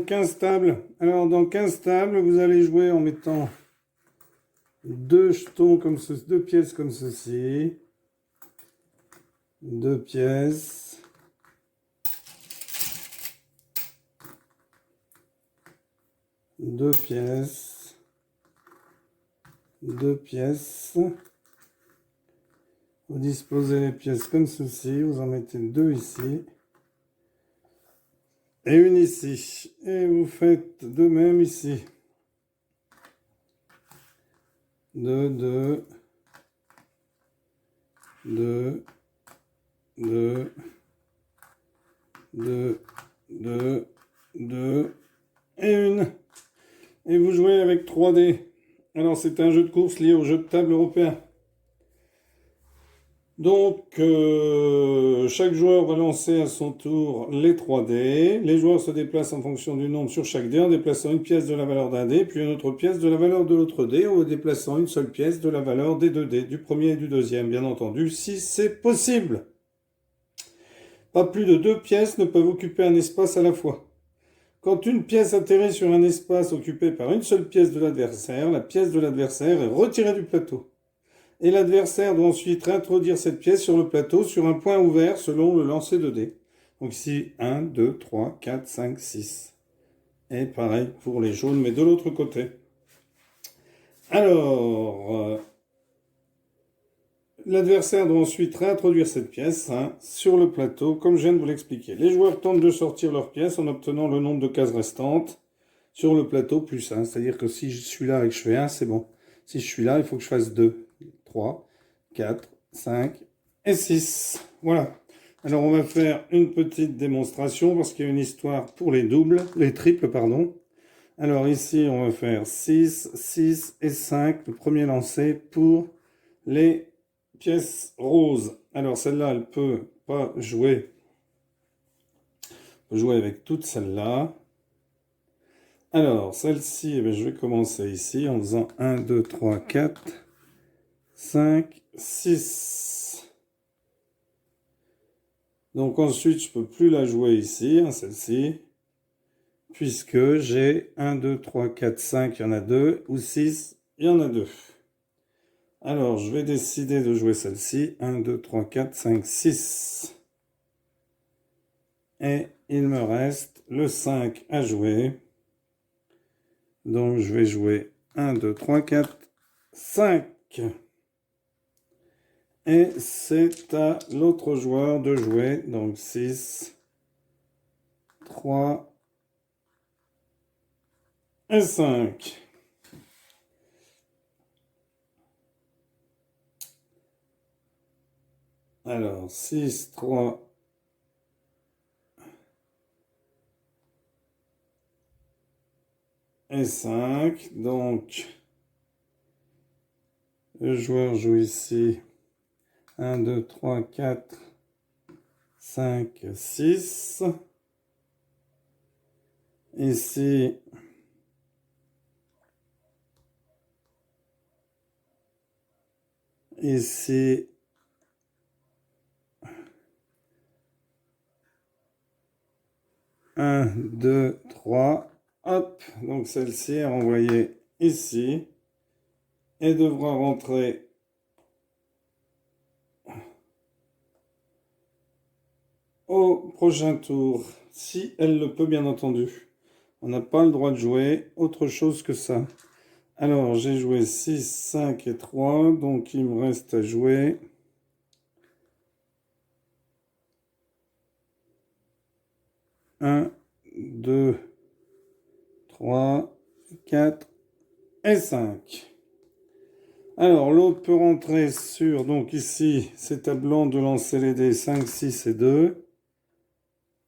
donc 15 tables. Alors, dans 15 tables, vous allez jouer en mettant deux jetons comme ceci, deux pièces comme ceci. Deux pièces. Deux pièces. Deux pièces. Vous disposez les pièces comme ceci. Vous en mettez deux ici. Et une ici. Et vous faites de même ici. Deux, deux. Deux. Deux. Deux. Deux. Deux. Et une. Et vous jouez avec 3D. Alors c'est un jeu de course lié au jeu de table européen. Donc chaque joueur va lancer à son tour les 3 dés. Les joueurs se déplacent en fonction du nombre sur chaque dé en déplaçant une pièce de la valeur d'un dé, puis une autre pièce de la valeur de l'autre dé, ou en déplaçant une seule pièce de la valeur des 2 dés, du premier et du deuxième, bien entendu, si c'est possible. Pas plus de 2 pièces ne peuvent occuper un espace à la fois. Quand une pièce atterrit sur un espace occupé par une seule pièce de l'adversaire, la pièce de l'adversaire est retirée du plateau. Et l'adversaire doit ensuite réintroduire cette pièce sur le plateau sur un point ouvert selon le lancer de dés. Donc ici, 1, 2, 3, 4, 5, 6. Et pareil pour les jaunes, mais de l'autre côté. Alors, l'adversaire doit ensuite réintroduire cette pièce sur le plateau, comme je viens de vous l'expliquer. Les joueurs tentent de sortir leur pièce en obtenant le nombre de cases restantes sur le plateau plus 1. C'est-à-dire que si je suis là et que je fais 1, c'est bon. Si je suis là, il faut que je fasse 2, 3, 4, 5 et 6. Voilà. Alors, on va faire une petite démonstration parce qu'il y a une histoire pour les doubles, les triples, pardon. Alors ici, on va faire 6, 6 et 5, le premier lancé pour les pièces roses. Alors celle-là, elle peut pas jouer. On peut jouer avec toutes celles-là. Alors, celle-ci, eh bien, je vais commencer ici en faisant 1, 2, 3, 4, 5, 6. Donc ensuite, je peux plus la jouer ici, celle-ci, puisque j'ai 1, 2, 3, 4, 5, il y en a 2, ou 6, il y en a 2. Alors, je vais décider de jouer celle-ci. 1, 2, 3, 4, 5, 6. Et il me reste le 5 à jouer. Donc, je vais jouer 1, 2, 3, 4, 5. Et c'est à l'autre joueur de jouer. Donc, 6, 3 et 5. Alors, 6, 3 et 5. Donc, le joueur joue ici 1, 2, 3, 4, 5, 6. Ici, ici, 1, 2, 3, hop, donc celle-ci est renvoyée ici et devra rentrer au prochain tour, si elle le peut bien entendu. On n'a pas le droit de jouer autre chose que ça. Alors, j'ai joué 6, 5 et 3, donc il me reste à jouer 1, 2, 3, 4 et 5. Alors, l'autre peut rentrer sur, donc ici, c'est à blanc de lancer les dés 5, 6 et 2.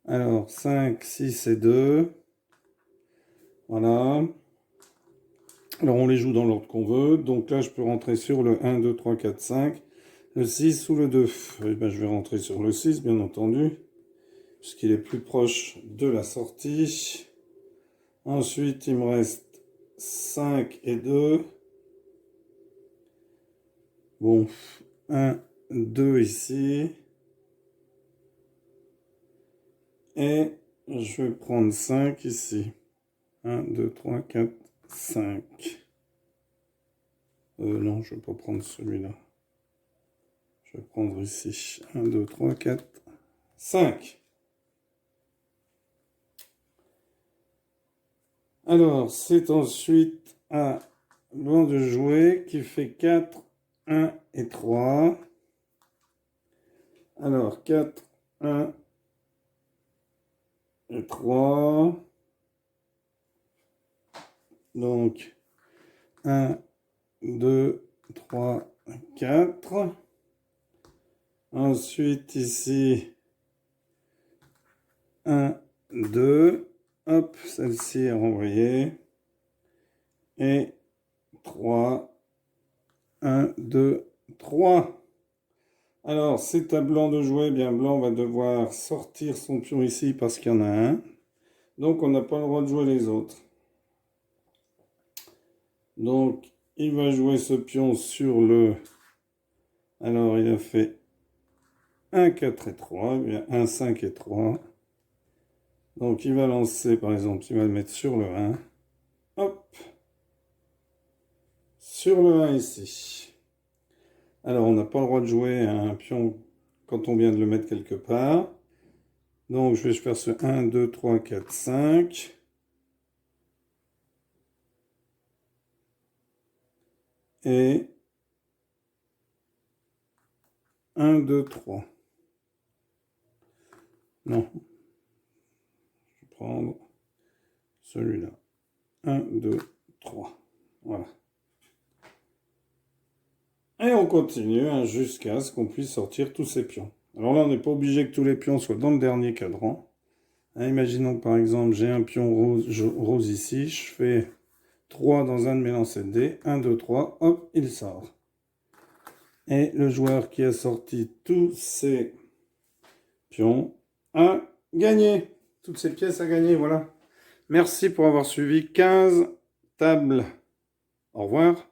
Alors, 5, 6 et 2. Voilà. Alors, on les joue dans l'ordre qu'on veut. Donc là, je peux rentrer sur le 1, 2, 3, 4, 5. Le 6 ou le 2. Eh bien, je vais rentrer sur le 6, bien entendu, puisqu'il est plus proche de la sortie. Ensuite, il me reste 5 et 2. Bon, 1, 2 ici. Et je vais prendre 5 ici. 1, 2, 3, 4, 5. Non, je ne vais pas prendre celui-là. Je vais prendre ici. 1, 2, 3, 4, 5. Alors, c'est ensuite un blanc de jouet qui fait 4, 1 et 3. Alors, 4, 1 et 3. Donc, 1, 2, 3, 4. Ensuite, ici, 1, 2. Hop, celle-ci est renvoyée. Et 3, 1, 2, 3. Alors, c'est à blanc de jouer. Bien, blanc va devoir sortir son pion ici parce qu'il y en a un. Donc, on n'a pas le droit de jouer les autres. Donc, il va jouer ce pion sur le... Alors, il a fait 1, 4 et 3. Bien, 1, 5 et 3. Donc, il va lancer, par exemple, il va le mettre sur le 1. Hop. Sur le 1 ici. Alors, on n'a pas le droit de jouer un pion quand on vient de le mettre quelque part. Donc, je vais faire ce 1, 2, 3, 4, 5. Et 1, 2, 3. Non. Je vais prendre celui-là. 1, 2, 3. Voilà. Et on continue hein, jusqu'à ce qu'on puisse sortir tous ces pions. Alors là, on n'est pas obligé que tous les pions soient dans le dernier cadran. Hein, imaginons que par exemple, j'ai un pion rose ici. Je fais 3 dans un de mes lancers de dés. 1, 2, 3. Hop, il sort. Et le joueur qui a sorti tous ces pions a gagné. Toutes ces pièces a gagné, voilà. Merci pour avoir suivi 15 tables. Au revoir.